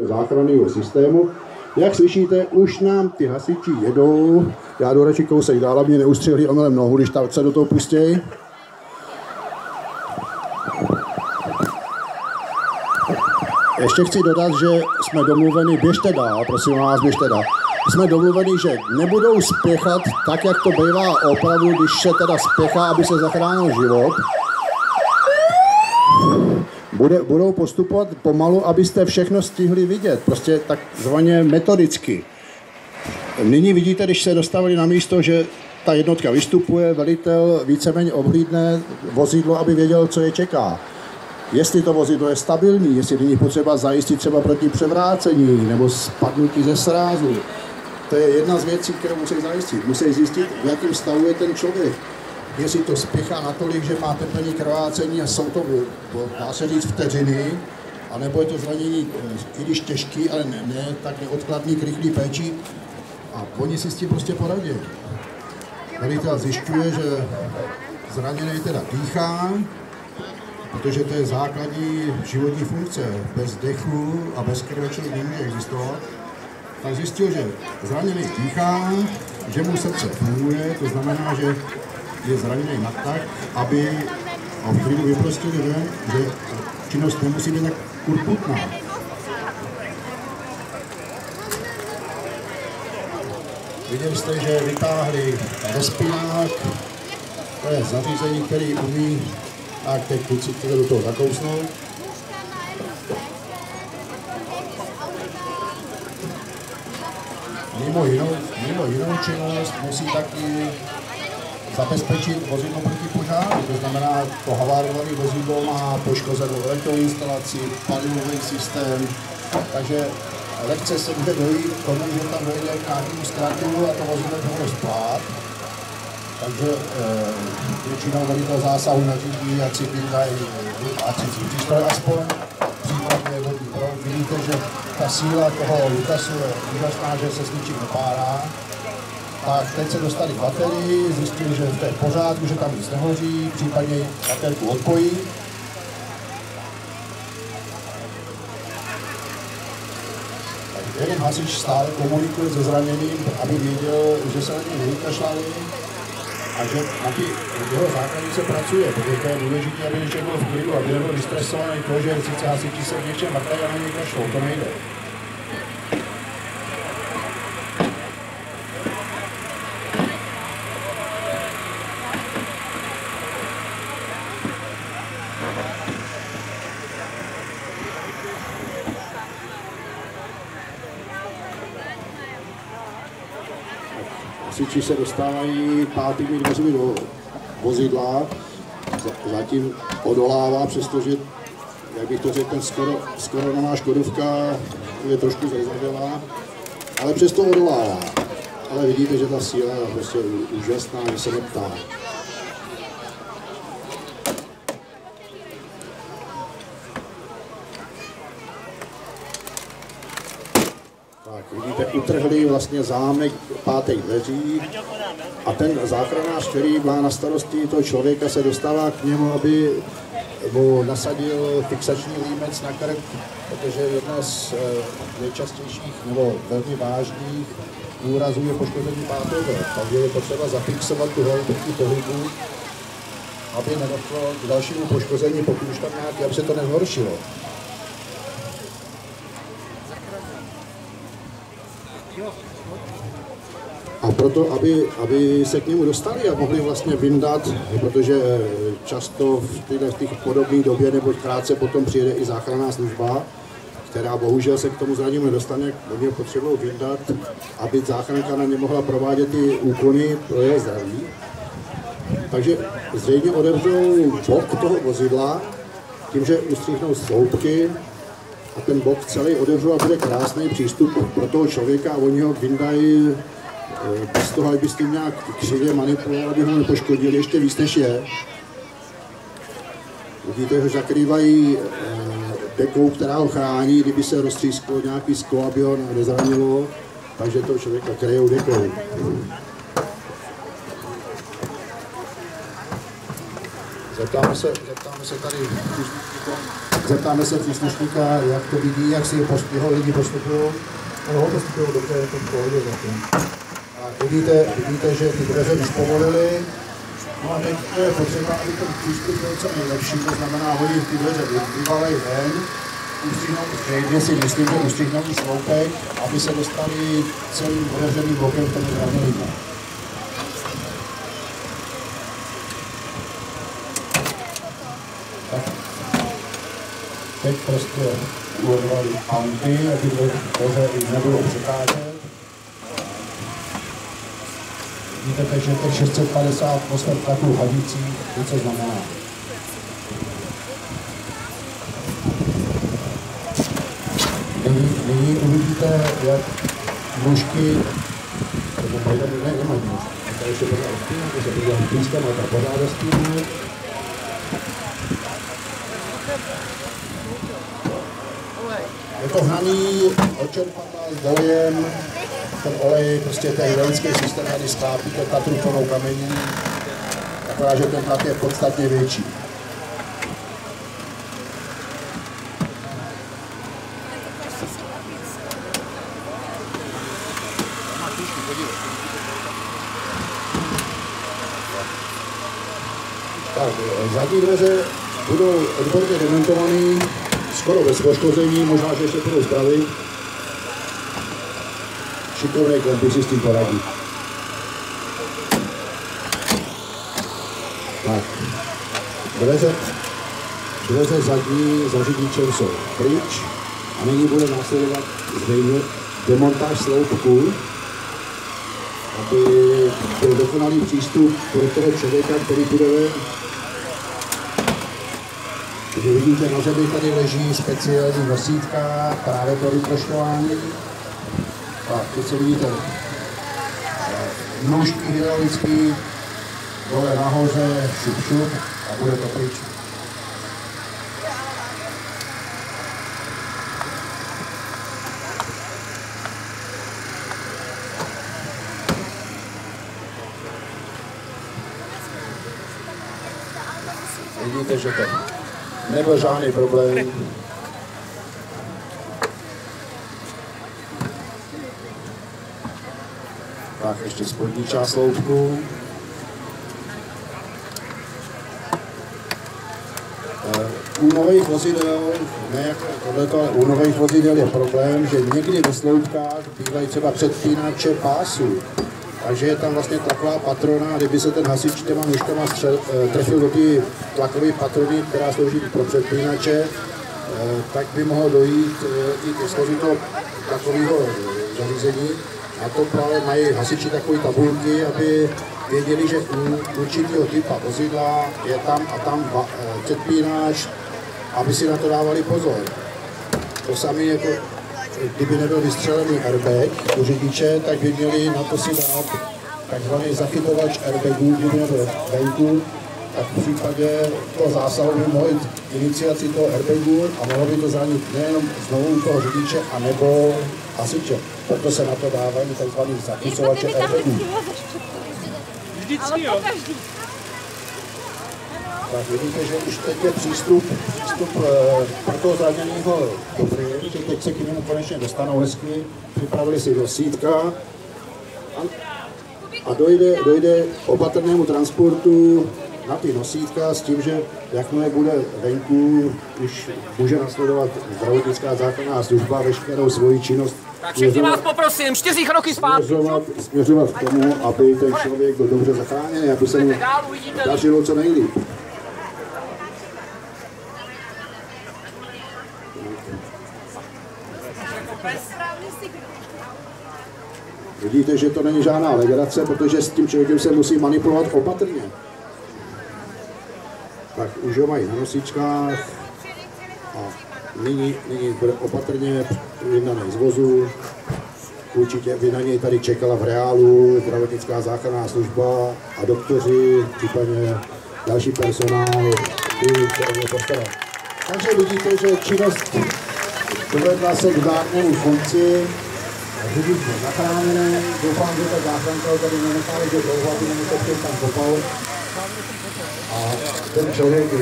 záchranného systému. Jak slyšíte, už nám ty hasiči jedou. Já jdu radši kousek dál, aby mě neustřihli omylem nohu, když se do toho pustějí. Ještě chci dodat, že jsme domluveni, běžte dál, prosím vás, běžte dál. Jsme domluveni, že nebudou spěchat tak, jak to bývá opravdu, když se teda spěchá, aby se zachránil život. Budou postupovat pomalu, abyste všechno stihli vidět, prostě takzvaně metodicky. Nyní vidíte, když se dostavili na místo, že ta jednotka vystupuje, velitel víceméně obhlídne vozidlo, aby věděl, co je čeká. Jestli to vozidlo je stabilní, jestli není potřeba zajistit třeba proti převrácení nebo spadnutí ze srázu. To je jedna z věcí, kterou musí zajistit. Musí zjistit, v jakém stavu je ten člověk. Jestli to spěchá natolik, že má teplní krvácení a jsou to, dá se říct, vteřiny, anebo je to zranění, i když těžký, ale ne tak neodkladný k rychlý péči. A oni si s tím prostě poradí. Velitel zjišťuje, že zraněný teda dýchá, protože to je základní životní funkce. Bez dechu a bez krve člověk nemůže existovat. Tak zjistil, že zraněný dýchá, že mu srdce funguje, to znamená, že je zraněný tak, aby v klidu vyprostili ven, že činnost nemusí být tak urputná. Viděli jste, že vytáhli respirák, to je zařízení, který umí, tak teď kluci chtěli do toho zakousnout. Mimo jinou činnost musí taky zabezpečit vozidlo proti požáru, to znamená, to havárované vozidlo má poškozenou elektroinstalaci, palivový systém, takže lehce se může dojít k tomu, že tam dojde k nějakému ztratu a to vozidlo bude spát. Takže většinou velitel zásahu nařídí, ať si vydají acící přístroj aspoň, případně vodní proud. Vidíte, že ta síla toho Lukasu je úžasná, že se s ničím nepárá. Tak teď se dostali k baterii, zjistili, že to je v pořádku, že tam nic nehoří, případně baterku odpojí. Tak jeden hasič stále komunikuje se zraněným, aby věděl, že se na něj nevykašlali a že na ty jeho základní se pracuje, protože to je důležité, aby ještě byl v klidu, aby nebyl vystresovaný to, že sice hasiči se v něčem vrtají a na něj kašlou, to nejde. Hasiči se dostávají pátými dveřmi do vozidla, zatím odolává, přestože, jak bych to řekl, ten skoro nová Škodovka je trošku zrzavělá, ale přesto odolává. Ale vidíte, že ta síla je prostě úžasná, že se neptá. Vidíte, utrhli vlastně zámek pátých dveří a ten záchranář, který má na starosti toho člověka, se dostává k němu, aby mu nasadil fixační límec na krk, protože jedna z nejčastějších nebo velmi vážných úrazů je poškození pátové, takže je potřeba zafixovat tu hlavu proti pohybu, aby nedošlo k dalšímu poškození, pokud už tam nějaký, aby se to nezhoršilo. A proto, aby se k němu dostali a mohli vlastně vyndat, protože často v těch podobné době nebo krátce potom přijede i záchranná služba, která bohužel se k tomu zranění nedostane, oni ho potřebují vyndat, aby záchranka na ně mohla provádět ty úkony pro jeho zdraví. Takže zřejmě otevřou bok toho vozidla, tím, že ustříhnou sloupky a ten bok celý otevřou a bude krásný přístup pro toho člověka a oni ho vyndají bez toho, aby s tím nějak křivě manipulovali, aby ho nepoškodili ještě víc, než je. Vidíte, že zakrývají dekou, která ho chrání, kdyby se roztřísklo nějaký sklo, aby ho nezranilo, takže toho člověka kryjou dekou. Zeptáme se příslušníka, jak to vidí, jak si jeho lidi postupují. Ano, postupují dobře, je to v pohodě zatím. A vidíte, že ty dveře už povolili. No a teď je potřeba, aby ten přístup byl co nejlepší, to znamená, hodí ty dveře vyvalejí ven, zřejmě si myslím, že ustřihnou sloupek, aby se dostali celým otevřeným blokem k tomu zraněnému. Teď prostě urvali panty, aby dveře nebudou překážet. Vidíte, že těch 650 postav traků hadící, co znamená. Nyní uvidíte, jak nůžky, nemají nůžky, tady se pořád rozpíná, když se podíváme pískem, ale tak pořád rozpíná. Je to hnaný odčerpadla s olejem, ten olej, prostě ten hydraulický systém, když sklápíte Tatru plnou kamení, akorát, že ten tlak je podstatně větší. Tak, zadní dveře budou odborně demontovaný, skoro bez poškození, možná, že ještě budou zpravit. Šikovný klempy si s tím poradí. Tak, dveře zadní za řidičem jsou pryč a nyní bude následovat zřejmě demontáž sloupku, aby byl dokonalý přístup pro toho člověka, který půjde ven. Když vidíte, na zemi tady leží speciální nosítka právě pro vyprošťování. Tak, teď co vidíte, nůžky hydraulický, dole nahoře, šup a bude to pryč. Vidíte, že to nebyl žádný problém. Tak, ještě spodní část sloupku. U nových vozidel, ne jako tohleto, ale u nových vozidel je problém, že někdy ve sloupkách bývají třeba předpínače pásů. Takže je tam vlastně tlaková patrona a kdyby se ten hasič těma nůžkama trefil do té tlakové patrony, která slouží pro předpínače, tak by mohlo dojít i ke složení toho tlakového zařízení. A to právě mají hasiči takové tabulky, aby věděli, že u určitého typa vozidla je tam a tam předpínač, aby si na to dávali pozor. To samé jako kdyby nebyl vystřelený airbag u řidiče, tak by měli na to si dát takzvaný zachytovač airbagů, kdyby nebyl venku, tak v případě toho zásahu by mohli iniciaci toho airbagu a mohlo by to zranit nejenom znovu toho řidiče, anebo hasiče. Proto se na to dávají takzvaný zachytovače airbagů. Vždycky jo. Tak vidíte, že už teď je přístup pro toho zraněného dobrý, že teď se k němu konečně dostanou hezky, připravili si nosítka a dojde opatrnému transportu na ty nosítka s tím, že jakmile bude venku, už může nasledovat zdravotnická záchranná služba veškerou svoji činnost. Tak všichni vás poprosím, 4 roky zpátky. Směřovat k tomu, aby ten člověk byl dobře zachráněný, aby se mu dařilo co nejlíp. Vidíte, že to není žádná legrace, protože s tím člověkem se musí manipulovat opatrně. Tak už ho mají na nosičkách a nyní bude opatrně vydaný z vozu. Určitě by na něj tady čekala v reálu zdravotnická záchranná služba a doktoři, případně další personál, který se o něj postará. Takže vidíte, že činnost dovedla se k zdárnému konci. Řidič byl zachráněný, doufám, že ta záchranka tady nenechá, že dlouho, aby nemusel tam kopal. A ten člověk